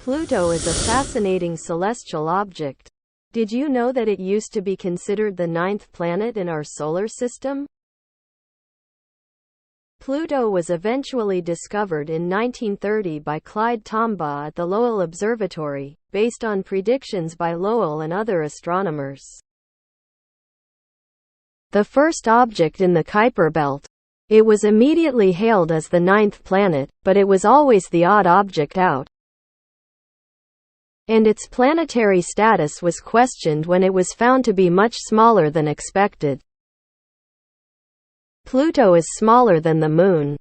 Pluto is a fascinating celestial object. Did you know that it used to be considered the ninth planet in our solar system? Pluto was eventually discovered in 1930 by Clyde Tombaugh at the Lowell Observatory, based on predictions by Lowell and other astronomers. The first object in the Kuiper belt. It was immediately hailed as the ninth planet, but it was always the odd object out. And its planetary status was questioned when it was found to be much smaller than expected. Pluto is smaller than the Moon.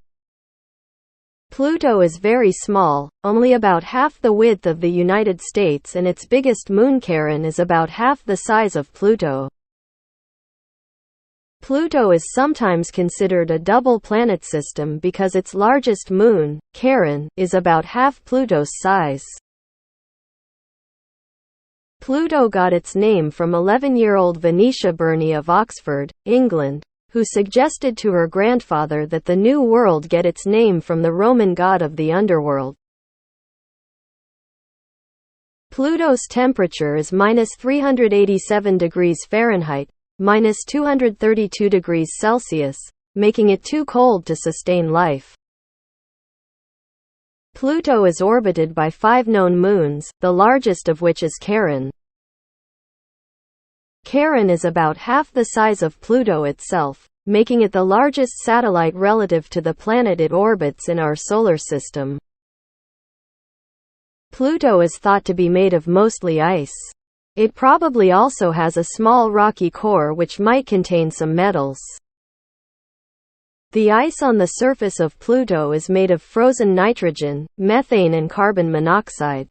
Pluto is very small, only about half the width of the United States, and its biggest moon Charon is about half the size of Pluto. Pluto is sometimes considered a double planet system because its largest moon, Charon, is about half Pluto's size. Pluto got its name from 11-year-old Venetia Burney of Oxford, England, who suggested to her grandfather that the New World get its name from the Roman god of the underworld. Pluto's temperature is -387 degrees Fahrenheit, -232 degrees Celsius, making it too cold to sustain life. Pluto is orbited by 5 known moons, the largest of which is Charon. Charon is about half the size of Pluto itself, making it the largest satellite relative to the planet it orbits in our solar system. Pluto is thought to be made of mostly ice. It probably also has a small rocky core which might contain some metals. The ice on the surface of Pluto is made of frozen nitrogen, methane and carbon monoxide.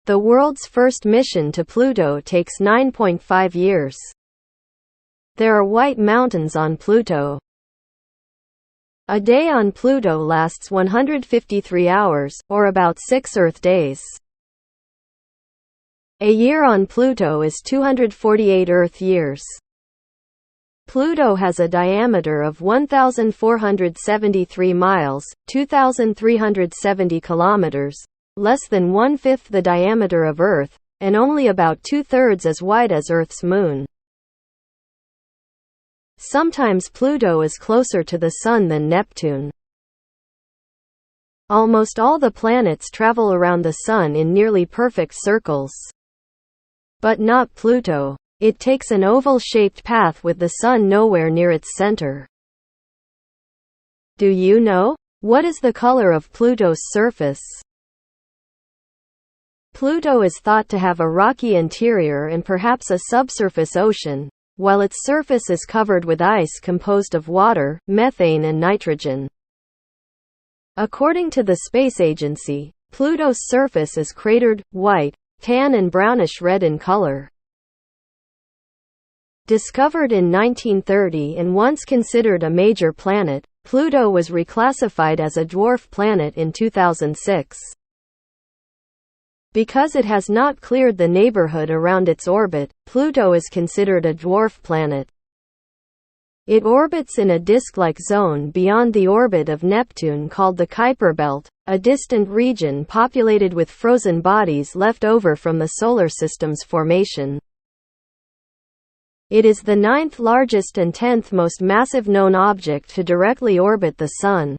The world's first mission to Pluto takes 9.5 years. There are white mountains on Pluto. A day on Pluto lasts 153 hours, or about 6 Earth days. A year on Pluto is 248 Earth years. Pluto has a diameter of 1,473 miles, 2,370 kilometers, less than 1/5 the diameter of Earth, and only about 2/3 as wide as Earth's moon. Sometimes Pluto is closer to the Sun than Neptune. Almost all the planets travel around the Sun in nearly perfect circles. But not Pluto. It takes an oval-shaped path with the Sun nowhere near its center. Do you know? What is the color of Pluto's surface? Pluto is thought to have a rocky interior and perhaps a subsurface ocean, while its surface is covered with ice composed of water, methane and nitrogen. According to the Space Agency, Pluto's surface is cratered, white, tan and brownish-red in color. Discovered in 1930 and once considered a major planet, Pluto was reclassified as a dwarf planet in 2006. Because it has not cleared the neighborhood around its orbit, Pluto is considered a dwarf planet. It orbits in a disk-like zone beyond the orbit of Neptune called the Kuiper belt, a distant region populated with frozen bodies left over from the solar system's formation. It is the 9th largest and 10th most massive known object to directly orbit the Sun.